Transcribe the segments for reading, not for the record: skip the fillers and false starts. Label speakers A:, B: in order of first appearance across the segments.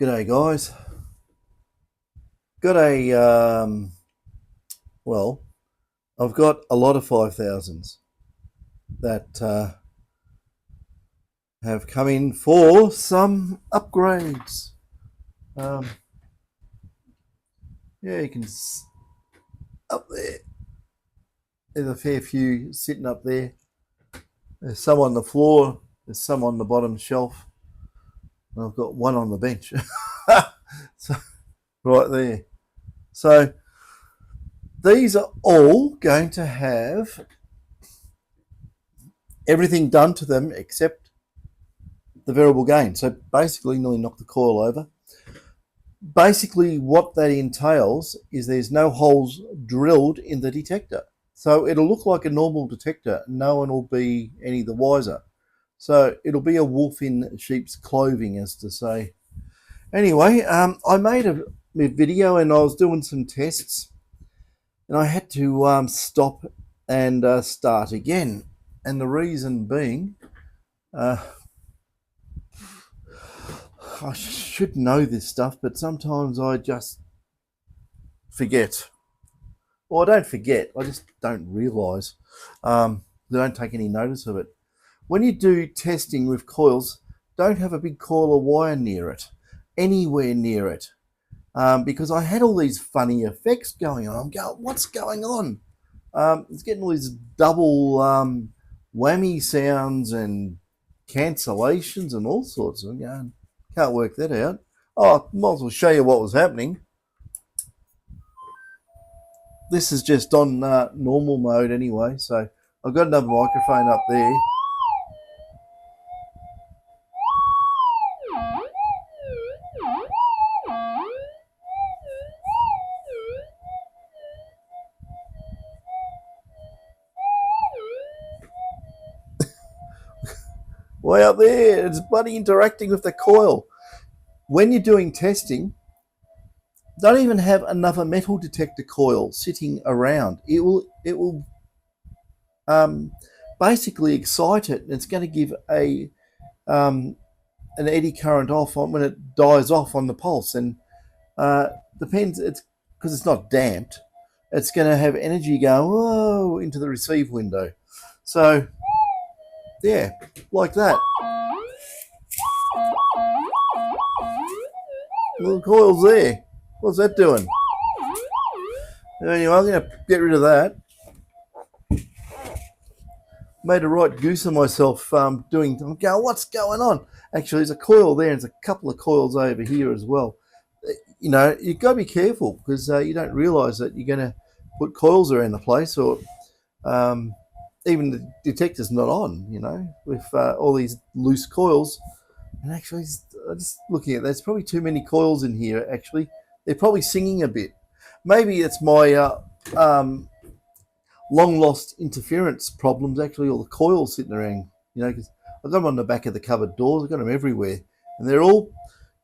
A: G'day guys. Got a well, I've got a lot of 5000s that have come in for some upgrades. Um, yeah, you can up there. There's a fair few sitting up there. There's some on the floor. There's some on the bottom shelf. And I've got one on the bench. So, right there. So these are all going to have everything done to them except the variable gain. So basically nearly knock the coil over. Basically what that entails is there's no holes drilled in the detector. So it'll look like a normal detector. No one will be any the wiser. So it'll be a wolf in sheep's clothing, as to say. Anyway, I made a video and I was doing some tests and I had to stop and start again. And the reason being, I should know this stuff, but sometimes I just forget. Well, I don't forget, I just don't realise. I don't take any notice of it. When you do testing with coils, don't have a big coil of wire near it, anywhere near it. Because I had all these funny effects going on. I'm going, what's going on? It's getting all these double whammy sounds and cancellations and all sorts. I'm going, can't work that out. Oh, might as well show you what was happening. This is just on normal mode anyway, so I've got another microphone up there. Way up there, it's bloody interacting with the coil. When you're doing testing, don't even have another metal detector coil sitting around. It will basically excite it, and it's going to give a an eddy current off on when it dies off on the pulse. And depends, it's because it's not damped. It's going to have energy going whoa into the receive window. So yeah, like that. Little coil's there. What's that doing? Anyway, I'm going to get rid of that. Made a right goose of myself I'm going, what's going on? Actually, there's a coil there and there's a couple of coils over here as well. You know, you've got to be careful because you don't realise that you're going to put coils around the place, or even the detector's not on, you know, with all these loose coils. And actually, just looking at that, there's probably too many coils in here, actually. They're probably singing a bit. Maybe it's my long lost interference problems, actually, all the coils sitting around, you know, because I've got them on the back of the cupboard doors, I've got them everywhere. And they're all,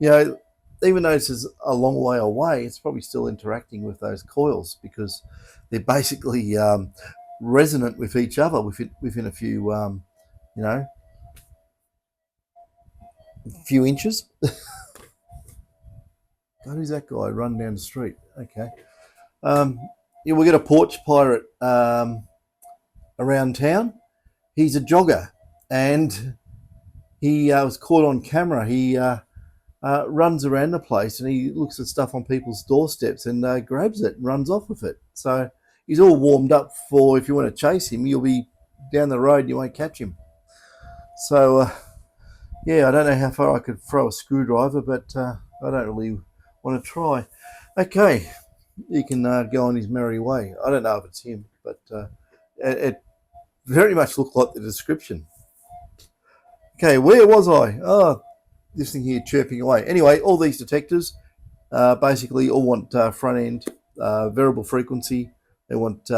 A: you know, even though this is a long way away, it's probably still interacting with those coils because they're basically resonant with each other within a few, you know, few inches. God, who's that guy running down the street? Okay. Yeah, we got a porch pirate around town. He's a jogger, and he was caught on camera. He runs around the place, and he looks at stuff on people's doorsteps and grabs it and runs off with it. So he's all warmed up for if you want to chase him, you'll be down the road and you won't catch him. So yeah, I don't know how far I could throw a screwdriver, but I don't really want to try. Okay, he can go on his merry way. I don't know if it's him, but it very much looked like the description. Okay, where was I? Oh, this thing here chirping away. Anyway, all these detectors basically all want front end variable frequency. They want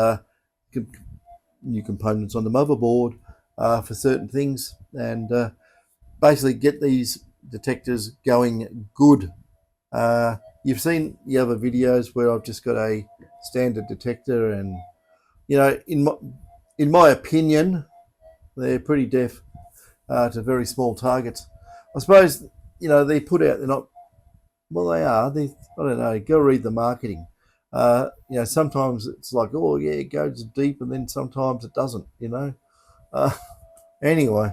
A: new components on the motherboard for certain things, and basically get these detectors going good. You've seen the other videos where I've just got a standard detector, and you know, in my opinion, they're pretty deaf to very small targets. I suppose, you know, they're not Well, they are. I don't know. Go read the marketing. Sometimes it's like, oh yeah, it goes deep, and then sometimes it doesn't. Uh, anyway,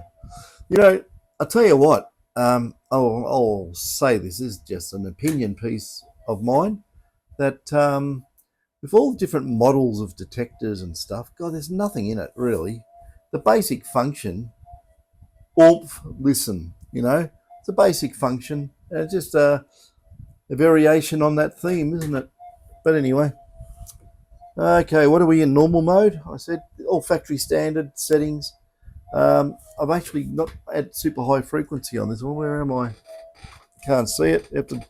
A: I'll tell you what. I'll say this is just an opinion piece of mine that with all the different models of detectors and stuff, God, there's nothing in it really. The basic function, oomph, listen. It's a basic function. It's just a variation on that theme, isn't it? But anyway, okay, what are we in normal mode? I said all factory standard settings. I've actually not had super high frequency on this one. Where am I? Can't see it. Have to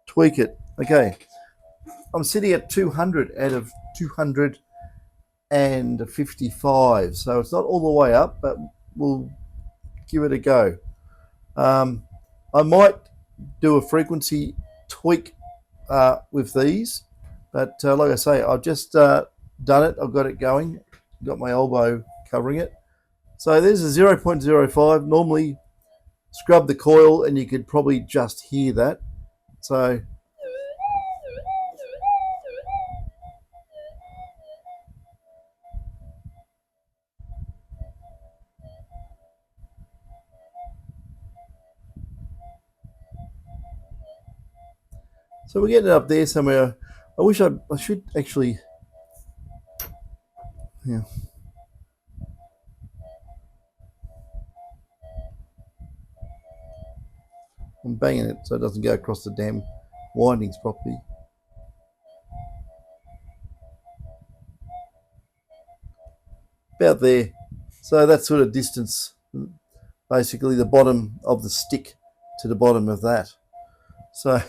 A: tweak it. Okay, I'm sitting at 200 out of 255, so it's not all the way up, but we'll give it a go. I might do a frequency tweak with these, but like I say, I've just done it. I've got it going. Got my elbow covering it. So there's a 0.05. Normally scrub the coil and you could probably just hear that. So we're getting it up there somewhere. I wish I should actually, yeah. I'm banging it so it doesn't go across the damn windings properly. About there. So that sort of distance, basically the bottom of the stick to the bottom of that. So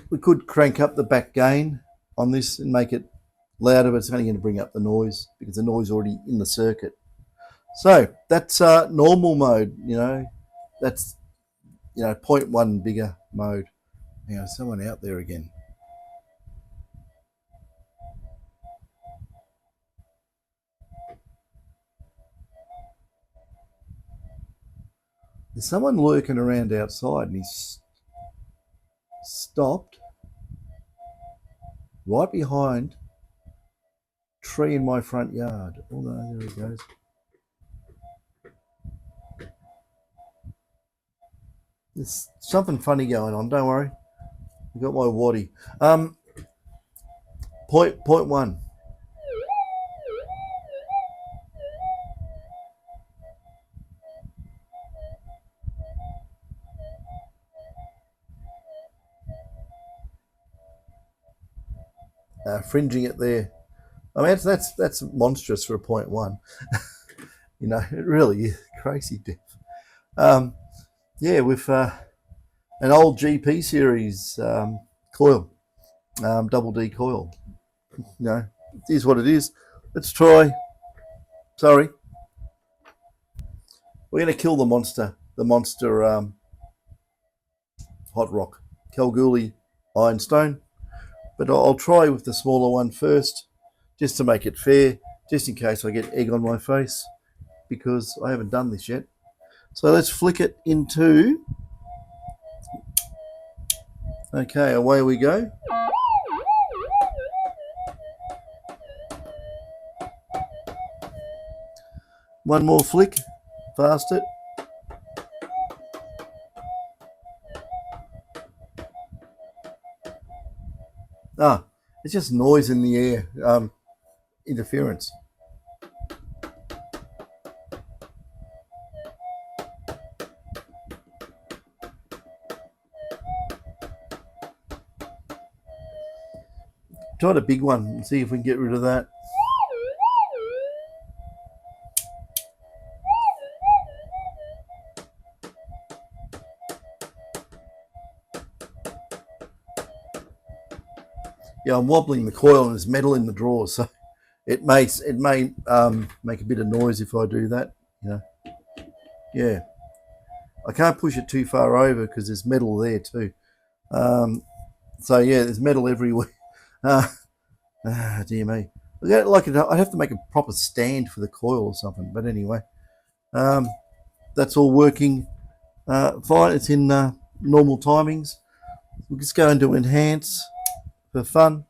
A: we could crank up the back gain on this and make it louder, but it's only going to bring up the noise because the noise is already in the circuit. So that's normal mode, that's 0.1 bigger mode. Someone out there again. There's someone lurking around outside and he's stopped right behind a tree in my front yard. Oh no, there he goes. There's something funny going on, don't worry. I've got my waddy. Point one. Fringing it there. I mean, that's monstrous for a 0.1. It really is crazy diff. With an old GP series coil, double D coil. It is what it is. Let's try. Sorry. We're going to kill the monster hot rock, Kalgoorlie ironstone. But I'll try with the smaller one first, just to make it fair, just in case I get egg on my face, because I haven't done this yet. So let's flick it into. Okay, away we go. One more flick, fast it. It's just noise in the air, interference. Try the big one and see if we can get rid of that. Yeah, I'm wobbling the coil and there's metal in the drawers, so it may make a bit of noise if I do that. Yeah, I can't push it too far over because there's metal there too. So yeah, there's metal everywhere. Dear me. I'd have to make a proper stand for the coil or something. But anyway, that's all working fine. It's in normal timings. We'll just go into enhance for fun.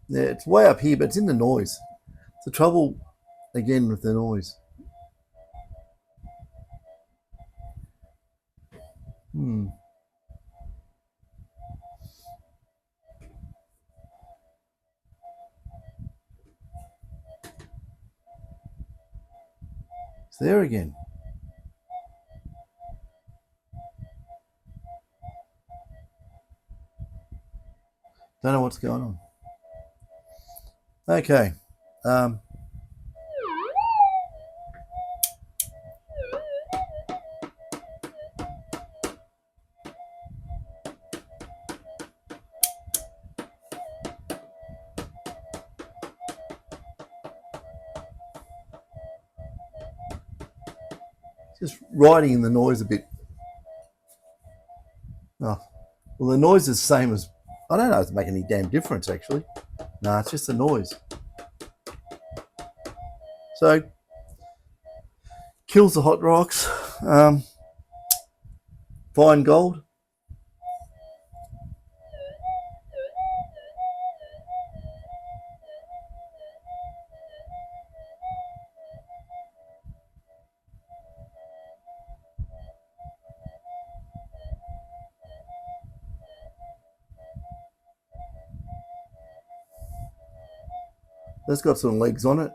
A: Yeah, it's way up here, but it's in the noise. It's the trouble again with the noise. It's there again. Don't know what's going on. Okay. Just riding the noise a bit. Oh, well, the noise is the same as, I don't know if it's making any damn difference actually. No, it's just the noise. So, kills the hot rocks. Fine gold. That's got some legs on it.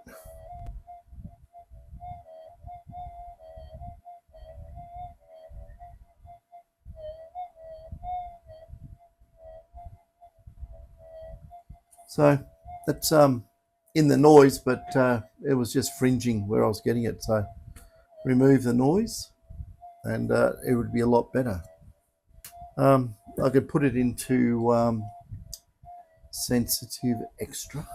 A: So that's in the noise, but it was just fringing where I was getting it. So remove the noise and it would be a lot better. I could put it into sensitive extra.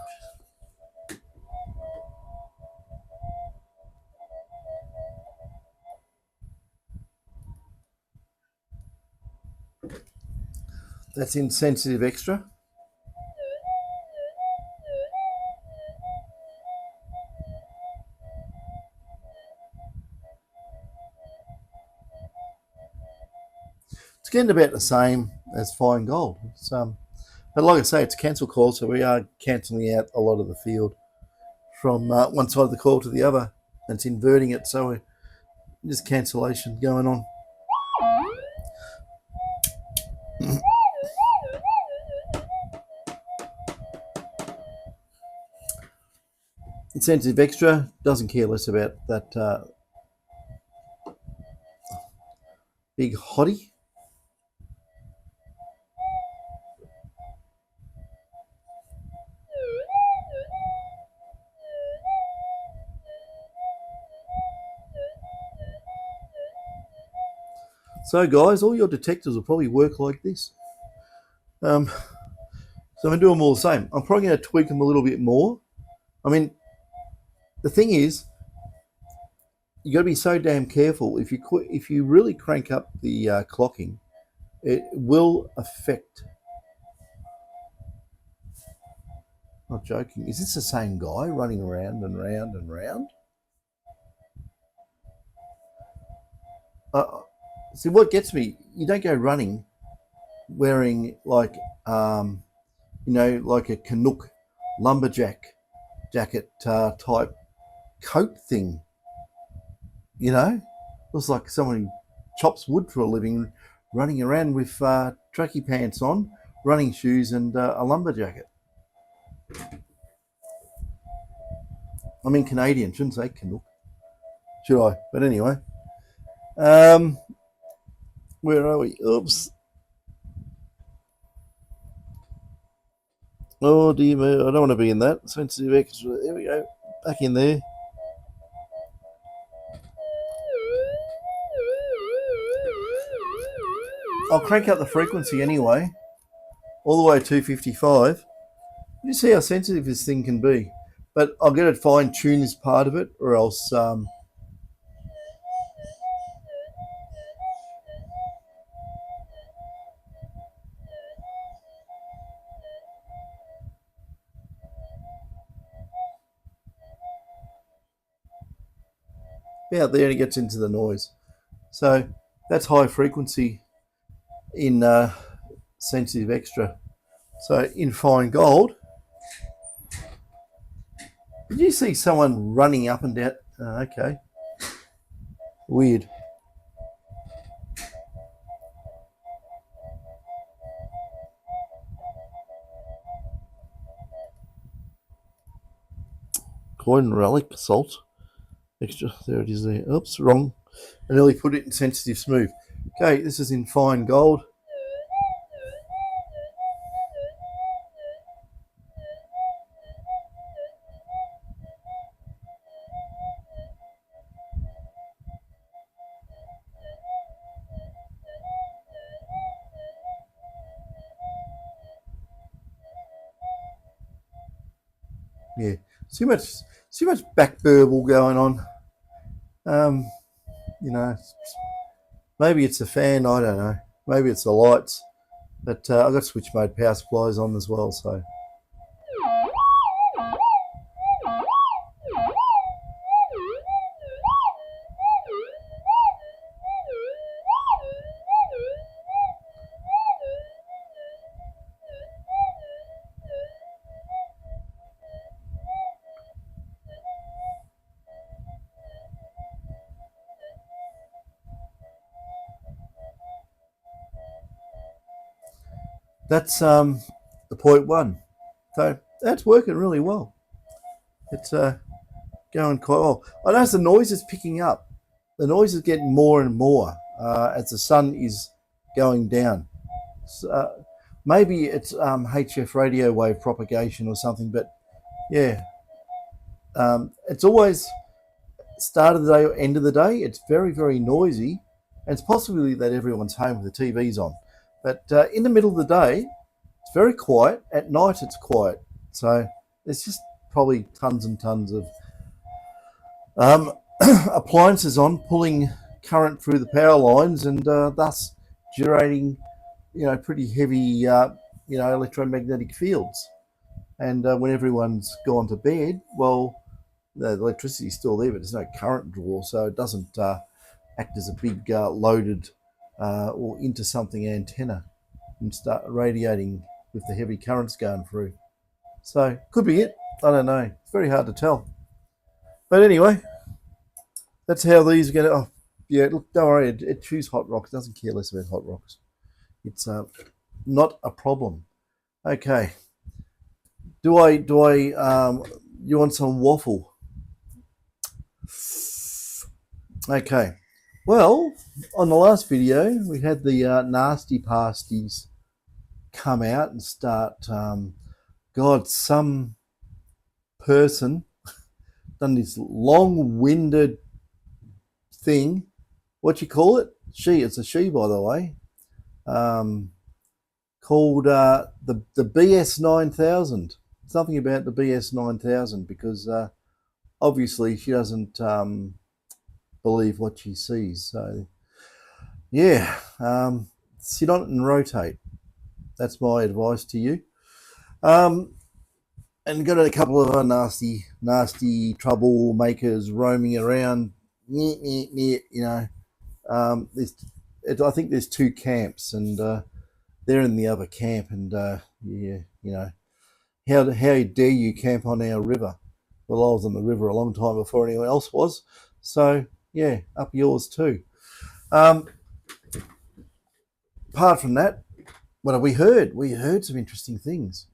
A: That's in sensitive extra. It's getting about the same as fine gold. But like I say, it's cancel coil, so we are cancelling out a lot of the field from one side of the coil to the other. And it's inverting it, so there's cancellation going on. Sensitive extra doesn't care less about that big hottie. So guys, all your detectors will probably work like this. So I'm going to do them all the same. I'm probably going to tweak them a little bit more. I mean, the thing is, you got to be so damn careful. If you really crank up the clocking, it will affect. Not joking. Is this the same guy running around and round and round? See, what gets me, you don't go running wearing like, like a Canuck lumberjack jacket type coat thing. Looks like someone who chops wood for a living, running around with tracky pants on, running shoes, and a lumberjacket. I mean Canadian, shouldn't say Canuck, should I? But anyway, where are we? Oops. Oh dear me, I don't want to be in that. Sensitive extra. There we go. Back in there. I'll crank up the frequency anyway, all the way to 255. You see how sensitive this thing can be. But I'll get it fine-tune this part of it, or else about there and it gets into the noise. So that's high frequency in sensitive extra. So in fine gold, did you see someone running up and down? Okay, weird. Coin relic salt. Extra, there it is there. Oops, wrong. I nearly put it in sensitive smooth. Okay, this is in fine gold. Yeah, too much back burble going on. You know, maybe it's a fan. I don't know. Maybe it's the lights. But I've got switch mode power supplies on as well. So that's the 0.1. So that's working really well. It's going quite well. I notice the noise is picking up. The noise is getting more and more as the sun is going down. So, maybe it's HF radio wave propagation or something, but yeah, it's always start of the day or end of the day. It's very, very noisy, and it's possibly that everyone's home with the TVs on. But in the middle of the day, it's very quiet. At night, it's quiet. So there's just probably tons and tons of appliances on, pulling current through the power lines, and thus generating, pretty heavy, electromagnetic fields. And when everyone's gone to bed, well, the electricity's still there, but there's no current draw, so it doesn't act as a big loaded or into something antenna and start radiating with the heavy currents going through. So could be it. I don't know. It's very hard to tell. But anyway, that's how these are going to. Oh, yeah, look, don't worry. It chews hot rocks. It doesn't care less about hot rocks. It's not a problem. Okay. Do I? You want some waffle? Okay. Well, on the last video, we had the nasty pasties come out and start. God, some person done this long-winded thing. What you call it? It's a she, by the way. Called the BS 9000. Something about the BS 9000, because obviously she doesn't believe what she sees. So yeah, sit on it and rotate. That's my advice to you. And got a couple of nasty troublemakers roaming around. I think there's two camps, and they're in the other camp. And how dare you camp on our river? Well, I was on the river a long time before anyone else was. So yeah, up yours too. Apart from that, what have we heard? We heard some interesting things.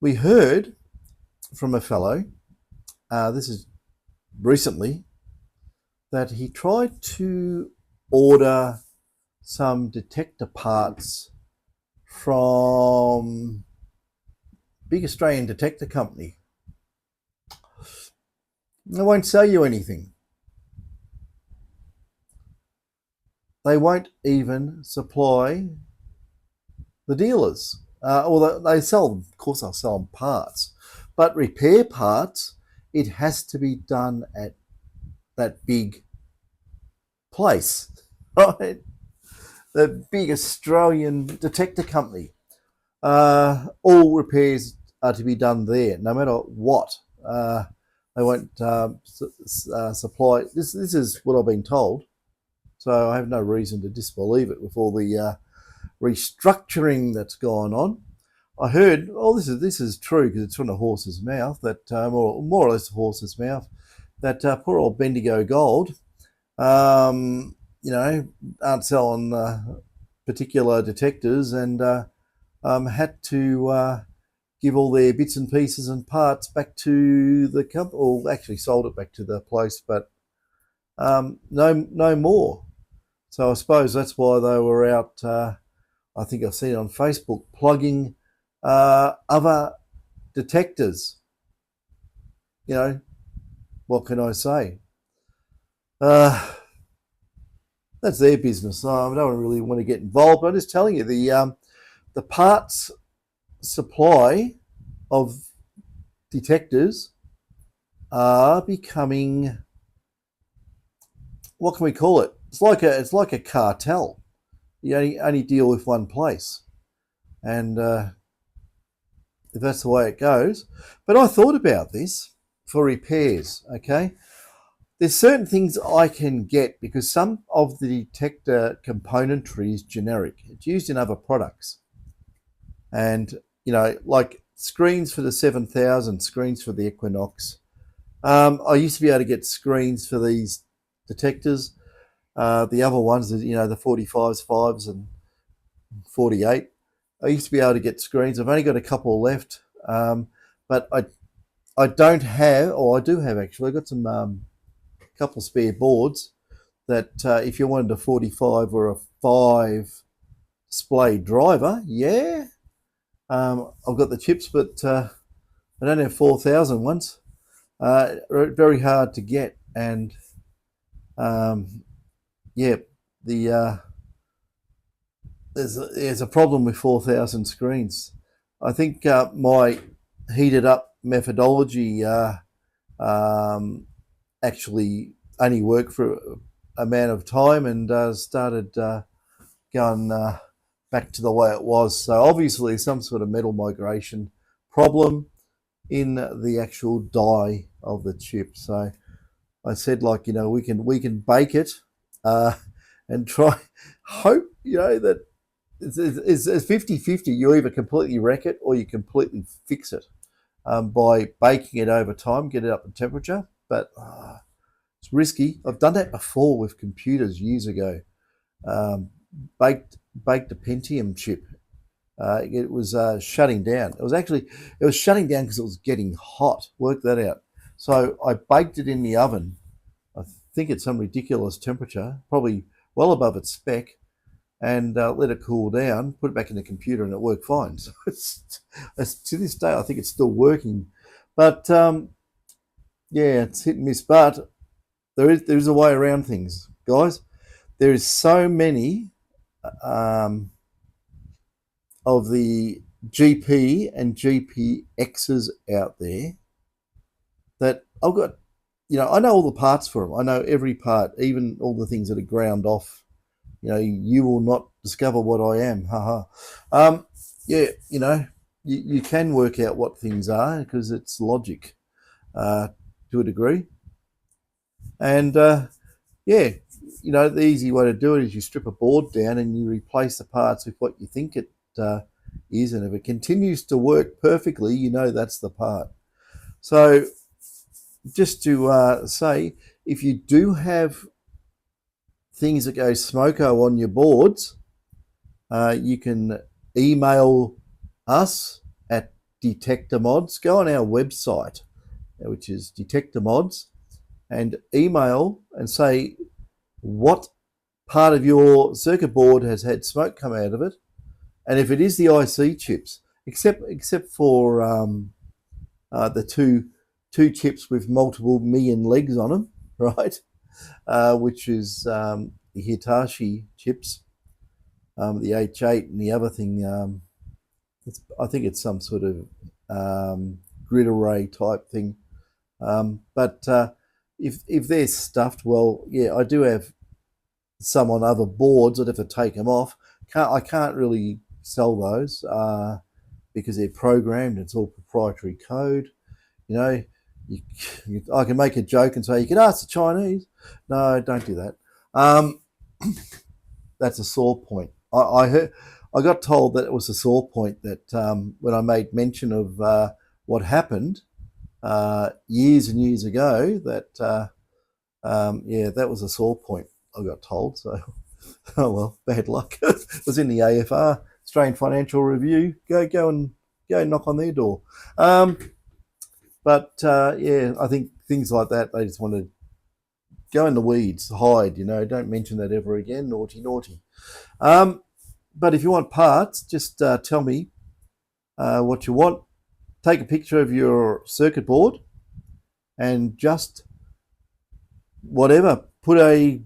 A: We heard from a fellow, this is recently, that he tried to order some detector parts from a big Australian detector company. They won't sell you anything. they won't even supply the dealers. Or they sell them, of course, they'll sell them parts, but repair parts, it has to be done at that big place, right? The big Australian detector company. All repairs are to be done there, no matter what. They won't supply. This is what I've been told, so I have no reason to disbelieve it with all the restructuring that's gone on. I heard, oh, this is true because it's from the horse's mouth, that more or less the horse's mouth, that poor old Bendigo Gold, aren't selling particular detectors, and had to give all their bits and pieces and parts back to the company, or actually sold it back to the place, but no more. So I suppose that's why they were out. I think I've seen it on Facebook plugging other detectors. What can I say? That's their business. I don't really want to get involved, but I'm just telling you the parts supply of detectors are becoming, what can we call it? It's like a cartel. You only deal with one place, and if that's the way it goes. But I thought about this for repairs. Okay, there's certain things I can get because some of the detector componentry is generic. It's used in other products, and like screens for the 7000, screens for the Equinox. I used to be able to get screens for these detectors. The other ones, the 45s, 5s, and 48. I used to be able to get screens. I've only got a couple left, but I don't have, or I do have actually. I've got some couple spare boards that if you wanted a 45 or a 5 display driver, yeah, I've got the chips, but I don't have 4000 ones. Very hard to get, and yeah, there's a problem with 4000 screens. I think my heated up methodology actually only worked for a amount of time, and started going back to the way it was. So obviously some sort of metal migration problem in the actual die of the chip. So I said, we can bake it and try hope that it's 50-50. You either completely wreck it or you completely fix it by baking it over time, get it up to temperature. But it's risky. I've done that before with computers years ago. Baked a Pentium chip. It was shutting down. It was shutting down because it was getting hot. Work that out. So I baked it in the oven. I think at some ridiculous temperature, probably well above its spec, and let it cool down, put it back in the computer, and it worked fine. So it's to this day, I think it's still working. But yeah, it's hit and miss. But there is a way around things, guys. There is so many of the GP and GPXs out there that I've got. I know all the parts for them. I know every part, even all the things that are ground off. You will not discover what I am. Haha. Yeah, you can work out what things are because it's logic to a degree. And yeah, the easy way to do it is you strip a board down and you replace the parts with what you think it is. And if it continues to work perfectly, that's the part. So just to say, if you do have things that go smoko on your boards, you can email us at Detector Mods. Go on our website, which is Detector Mods, and email and say what part of your circuit board has had smoke come out of it, and if it is the IC chips, except for the two chips with multiple million legs on them, right? Which is the Hitachi chips, the H8, and the other thing. I think it's some sort of grid array type thing. But if they're stuffed, well, yeah, I do have some on other boards. I'd have to take them off. I can't really sell those because they're programmed. It's all proprietary code. You know, I can make a joke and say you can ask the Chinese. No, don't do that. That's a sore point. I got told that it was a sore point that when I made mention of what happened years and years ago, that yeah, that was a sore point. I got told. So, oh well, bad luck. It was in the AFR, Australian Financial Review. Go and knock on their door. But yeah, I think things like that, they just want to go in the weeds, hide. Don't mention that ever again. Naughty, naughty. But if you want parts, just tell me what you want. Take a picture of your circuit board and just whatever, put a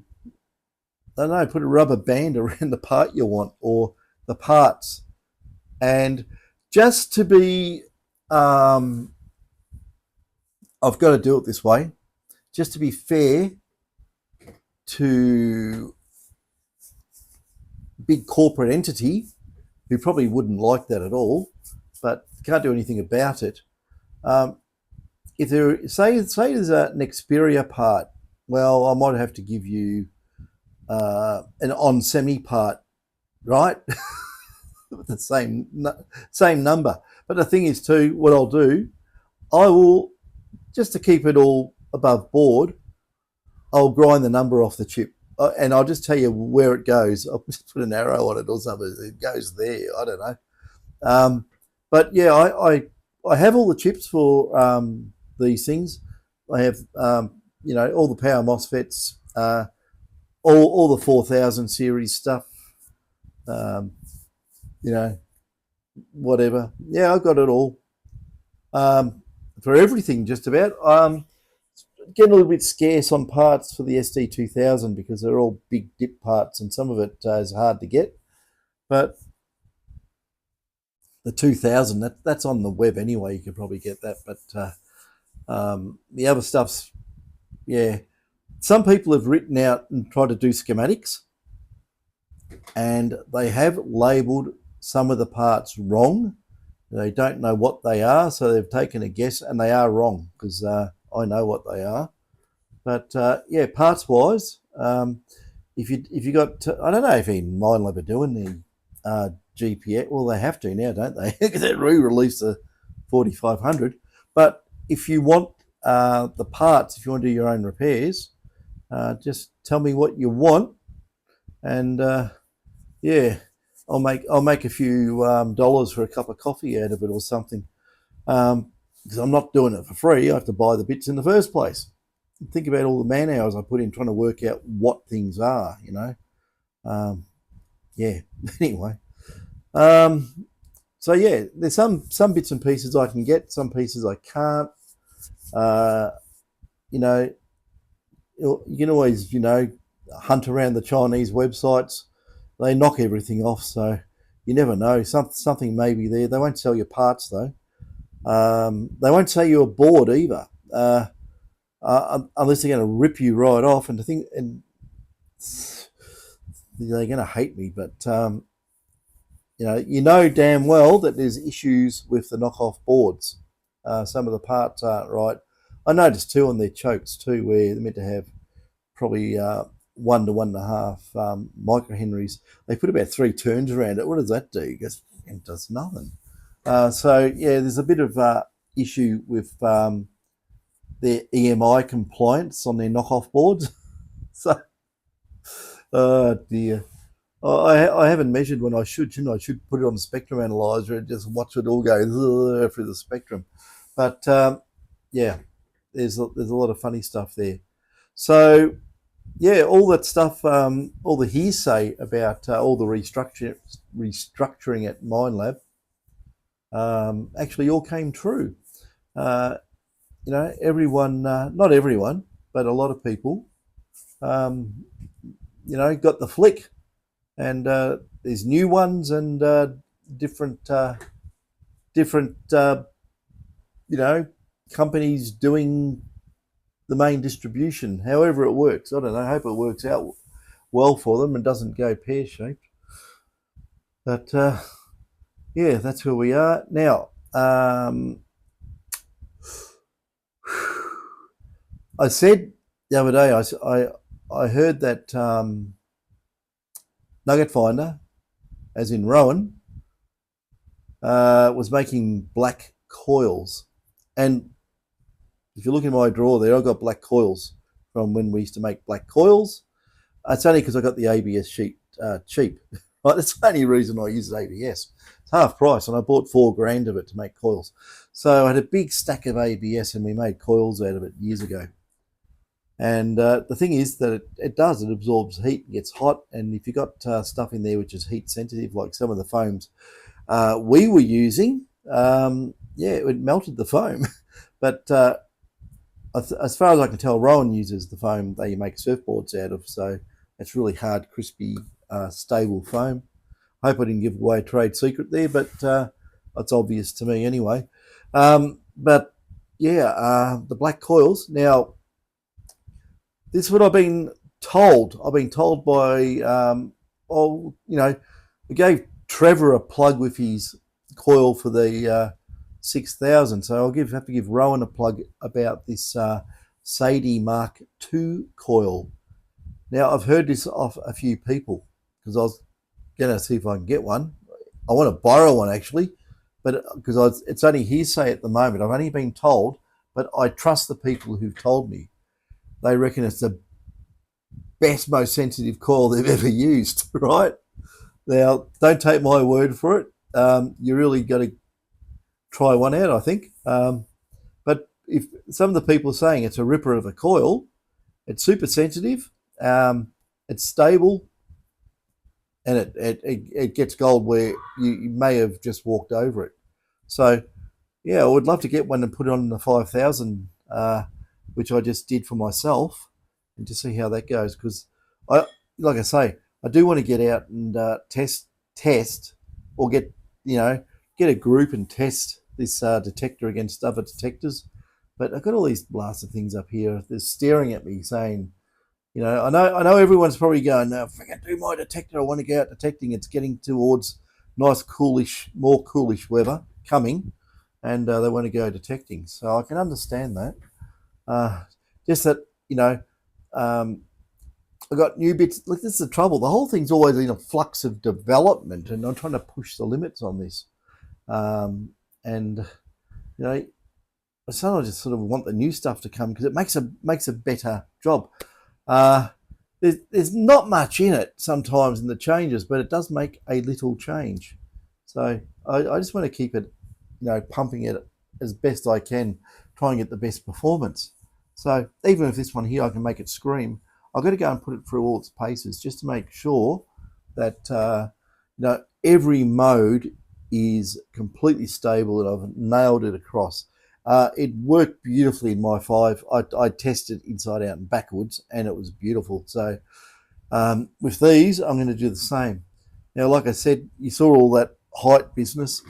A: rubber band around the part you want or the parts. And just to be, I've got to do it this way, just to be fair to big corporate entity who probably wouldn't like that at all, but can't do anything about it. If there, say there's an Xperia part, well, I might have to give you an on semi part, right? The same number. But the thing is too, what I'll do, I will, just to keep it all above board, I'll grind the number off the chip. And I'll just tell you where it goes. I'll just put an arrow on it or something. It goes there. I don't know. But yeah, I have all the chips for these things. I have all the power MOSFETs, all the 4000 series stuff. Whatever. Yeah, I've got it all for everything, just about. Getting a little bit scarce on parts for the SD2000 because they're all big dip parts and some of it is hard to get. But the 2000, that's on the web anyway. You could probably get that. But the other stuff's, yeah. Some people have written out and tried to do schematics, and they have labelled some of the parts wrong. They don't know what they are, so they've taken a guess, and they are wrong because I know what they are. But yeah, parts wise, if you got, I don't know if even Minelab are doing the GPX. Well, they have to now, don't they? Because they re-released the 4500. But if you want the parts, if you want to do your own repairs, just tell me what you want, and yeah, I'll make a few dollars for a cup of coffee out of it or something. Because I'm not doing it for free. I have to buy the bits in the first place. Think about all the man hours I put in trying to work out what things are, yeah, anyway. So yeah, there's some bits and pieces I can get, some pieces I can't. You can always, hunt around the Chinese websites. They knock everything off, so you never know. Something may be there. They won't sell you parts though. They won't sell you a board either, unless they're going to rip you right off. And and they're going to hate me, but you know damn well that there's issues with the knockoff boards. Some of the parts aren't right. I noticed too on their chokes too, where they're meant to have probably 1 to 1.5 microhenries. They put about 3 turns around it. What does that do? It does nothing. So yeah, there's a bit of issue with their EMI compliance on their knockoff boards. So, oh dear. I haven't measured when I should, shouldn't I? I should put it on the spectrum analyzer and just watch it all go through the spectrum. But yeah, there's a lot of funny stuff there. So yeah, all that stuff, all the hearsay about all the restructuring at Minelab, actually all came true. Everyone, not everyone, but a lot of people, got the flick. And there's new ones and different different companies doing the main distribution. However it works, I don't know. I hope it works out well for them and doesn't go pear shaped. But yeah, that's where we are now. I said the other day, I heard that Nugget Finder, as in Rowan, was making black coils. And if you look in my drawer there, I've got black coils from when we used to make black coils. It's only because I got the ABS sheet cheap. Right, that's the only reason I use ABS. It's half price, and I bought $4,000 of it to make coils. So I had a big stack of ABS, and we made coils out of it years ago. And the thing is that it absorbs heat, and gets hot, and if you've got stuff in there which is heat sensitive, like some of the foams we were using, it melted the foam. But as far as I can tell, Rowan uses the foam they make surfboards out of, so it's really hard, crispy, stable foam. I hope I didn't give away a trade secret there, but it's obvious to me anyway. But yeah, the black coils. Now, this is what I've been told. I've been told by, we gave Trevor a plug with his coil for the 6000, so I'll have to give Rowan a plug about this Sadie Mark II coil. Now, I've heard this off a few people because I was going to see if I can get one. I want to borrow one actually, but because it's only hearsay at the moment. I've only been told, but I trust the people who've told me. They reckon it's the best, most sensitive coil they've ever used, right? Now, don't take my word for it. You really got to try one out, I think. But if some of the people are saying it's a ripper of a coil, it's super sensitive, it's stable, and it gets gold where you may have just walked over it. So, yeah, I would love to get one and put it on the 5000, which I just did for myself, and to see how that goes. Because like I say, I do want to get out and test, or get a group and test this detector against other detectors. But I've got all these blasted things up here. They're staring at me, saying, I know everyone's probably going, no, if I can do my detector, I want to go out detecting. It's getting towards nice, more coolish weather coming, and they want to go detecting. So I can understand that. Just that, I got new bits. Look, this is the trouble. The whole thing's always in a flux of development, and I'm trying to push the limits on this. And I sometimes just sort of want the new stuff to come because it makes a better job. There's not much in it sometimes in the changes, but it does make a little change. So I just want to keep it, pumping it as best I can, try and get the best performance. So even if this one here, I can make it scream, I've got to go and put it through all its paces just to make sure that every mode is completely stable and I've nailed it across. It worked beautifully in my 5. I tested inside out and backwards, and it was beautiful. So with these, I'm going to do the same. Now, like I said, you saw all that height business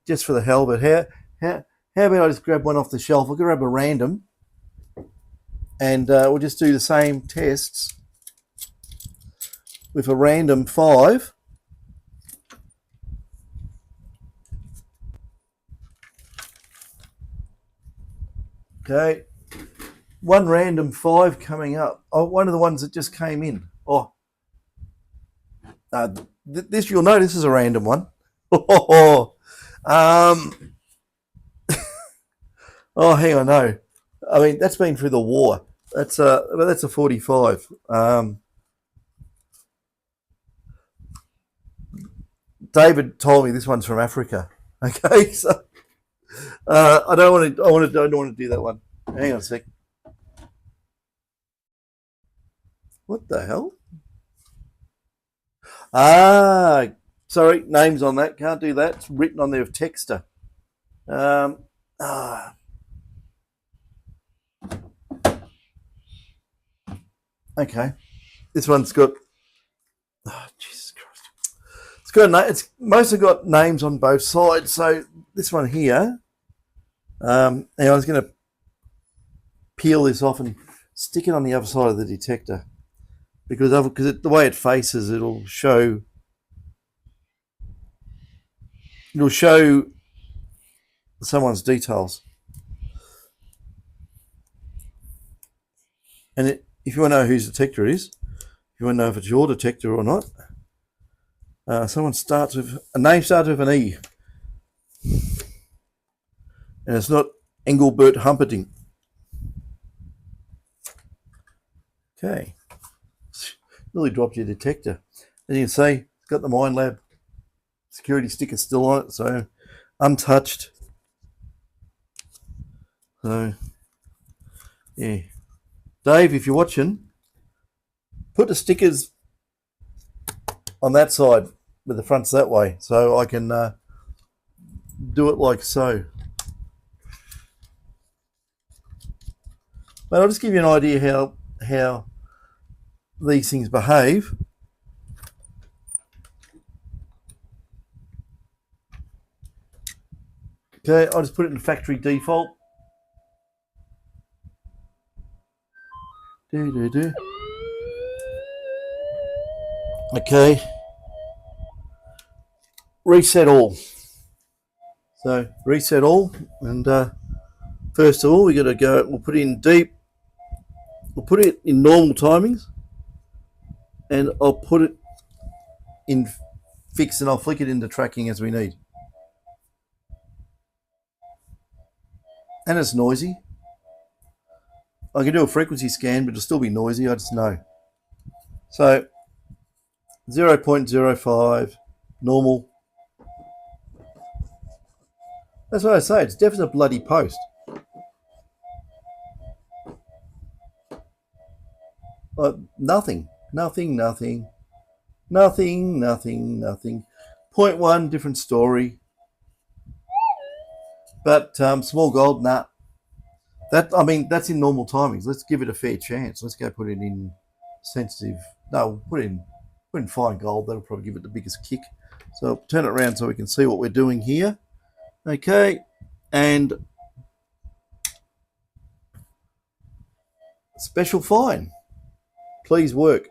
A: just for the hell of it. How about I just grab one off the shelf? I'll grab a random, and we'll just do the same tests with a random 5. Okay, one random 5 coming up. Oh, one of the ones that just came in. Oh, this you'll know this is a random one. Oh, hang on, no. I mean, that's been through the war. That's a 45. David told me this one's from Africa. Okay, so I don't want to do that one. Hang on a sec. What the hell? Sorry, names on that. Can't do that. It's written on there of Texter. Okay. This one's got Oh, Jesus Christ. It's mostly got names on both sides. So this one here, and I was going to peel this off and stick it on the other side of the detector because the way it faces, it'll show someone's details. And if you want to know whose detector it is, if you want to know if it's your detector or not, a name starts with an E, and it's not Engelbert Humperdinck. Okay, nearly dropped your detector. As you can see, it's got the Mind Lab security sticker still on it, so untouched. So yeah, Dave, if you're watching, put the stickers on that side with the fronts that way, so I can do it like so. But I'll just give you an idea how these things behave. Okay, I'll just put it in factory default. Okay, reset all. So reset all, and first of all, we got to go. We'll put it in deep. We'll put it in normal timings, and I'll put it in fix, and I'll flick it into tracking as we need. And it's noisy. I can do a frequency scan, but it'll still be noisy. I just know. So 0.05 normal. That's what I say. It's definitely a bloody post. Nothing. 0.1 different story. But small gold, nah. That's in normal timings. Let's give it a fair chance. Let's go put it in sensitive. No, put in fine gold. That'll probably give it the biggest kick. So I'll turn it around so we can see what we're doing here. Okay, and special fine. Please work.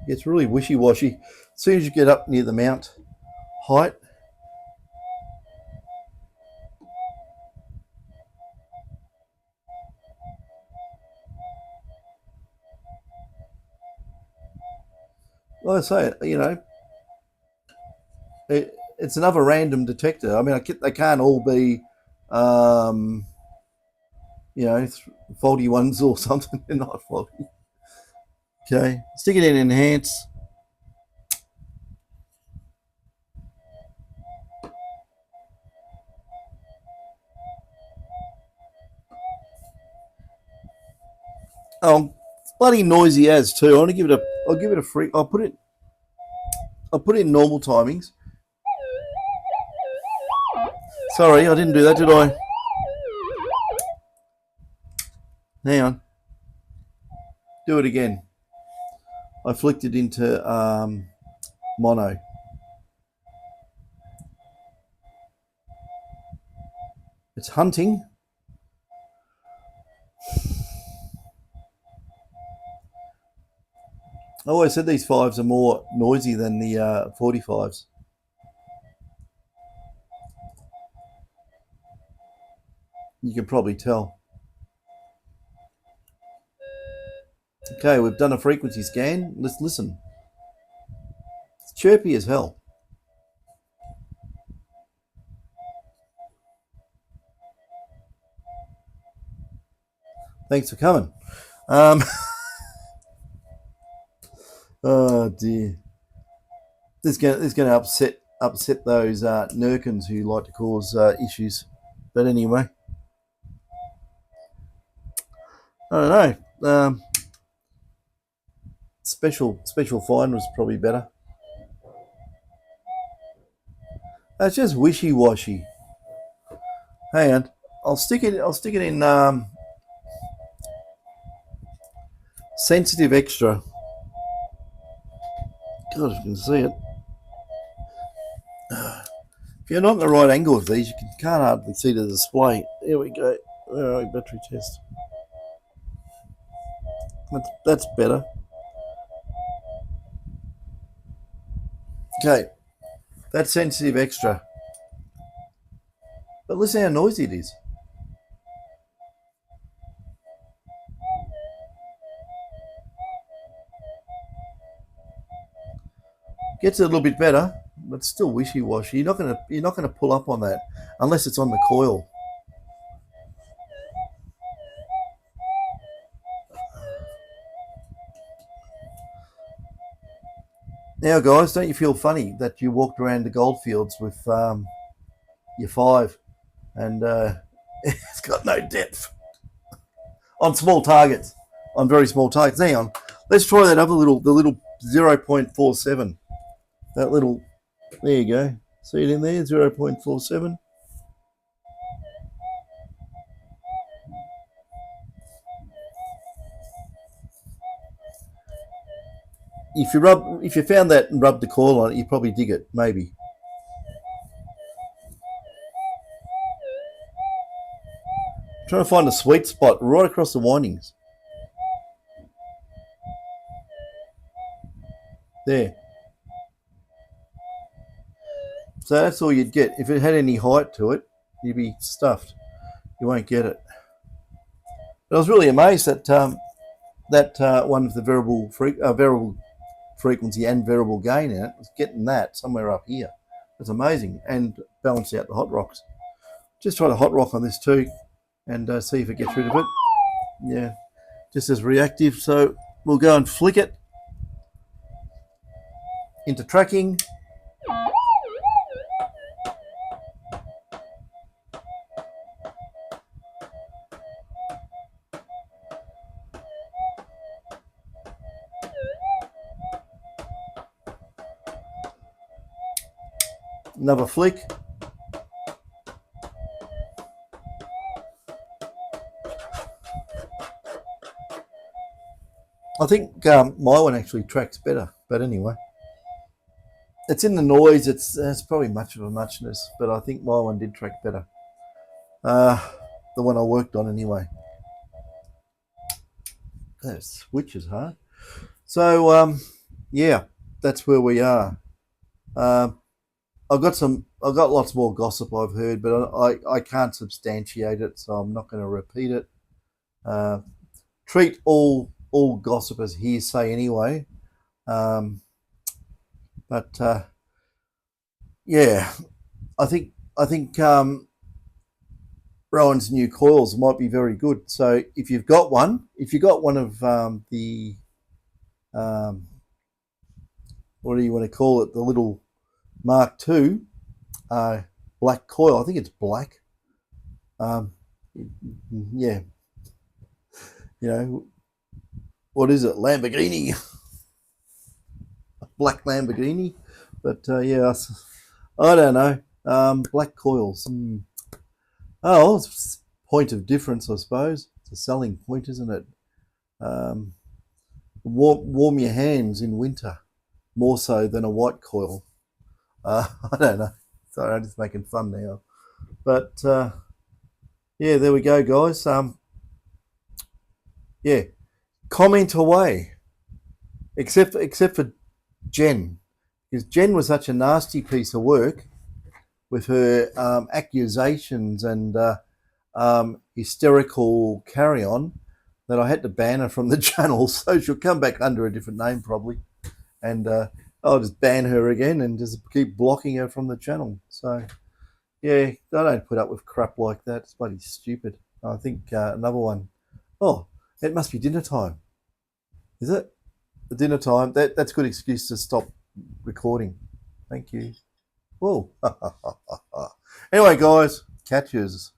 A: It's really wishy-washy. As soon as you get up near the mount height, like I say, it's another random detector. I mean, they can't all be, faulty ones or something. They're not faulty. Okay, stick it in enhance. Oh, it's bloody noisy as too. I'll give it a free. I'll put it in normal timings. Sorry, I didn't do that, did I? Hang on. Do it again. I flicked it into mono. It's hunting. I always said these 5s are more noisy than the 45s. You can probably tell. Okay, we've done a frequency scan. Let's listen. It's chirpy as hell. Thanks for coming. Oh dear. This is going to upset those Nurkins who like to cause issues. But anyway, I don't know. Special fine was probably better. That's just wishy-washy. Hang on. I'll stick it in sensitive extra. God, if you can see it. If you're not in the right angle with these, can't hardly see the display. Here we go. Where are we? Battery test. That's better. Okay, that's sensitive extra. But listen how noisy it is. Gets a little bit better, but still wishy-washy. You're not gonna pull up on that unless it's on the coil. Now, guys, don't you feel funny that you walked around the goldfields with your 5 and it's got no depth on small targets, on very small targets? Hang on, let's try that other the little 0.47. That little, there you go. See it in there, 0.47. If you found that and rubbed the coil on it, you'd probably dig it, maybe. Trying to find a sweet spot right across the windings. There. So that's all you'd get. If it had any height to it, you'd be stuffed. You won't get it. But I was really amazed that one of the variable frequency and variable gain in it was getting that somewhere up here. It's amazing, and balanced out the hot rocks. Just try the hot rock on this too, and see if it gets rid of it. Yeah, just as reactive. So we'll go and flick it into tracking. Another flick. I think my one actually tracks better, but anyway, it's in the noise. It's probably much of a muchness, but I think my one did track better. The one I worked on anyway. That switch is hard. So yeah, that's where we are. I've got lots more gossip I've heard, but I can't substantiate it, so I'm not going to repeat it. Treat all gossip as hearsay anyway. But yeah, I think Rowan's new coils might be very good. So if you've got one of the what do you want to call it? The little Mark II black coil. I think it's black. Yeah, what is it? Lamborghini, black Lamborghini. But yeah, I don't know. Black coils. Oh, it's point of difference, I suppose. It's a selling point, isn't it? Warm your hands in winter more so than a white coil. I don't know. Sorry, I'm just making fun now. But yeah, there we go, guys. Yeah, comment away. Except for Jen, because Jen was such a nasty piece of work with her accusations and hysterical carry-on that I had to ban her from the channel. So she'll come back under a different name probably, and I'll just ban her again and just keep blocking her from the channel. So yeah, I don't put up with crap like that. It's bloody stupid. I think another one. Oh, it must be dinner time. Is it? The dinner time. That's a good excuse to stop recording. Thank you. Whoa. Anyway, guys, catches.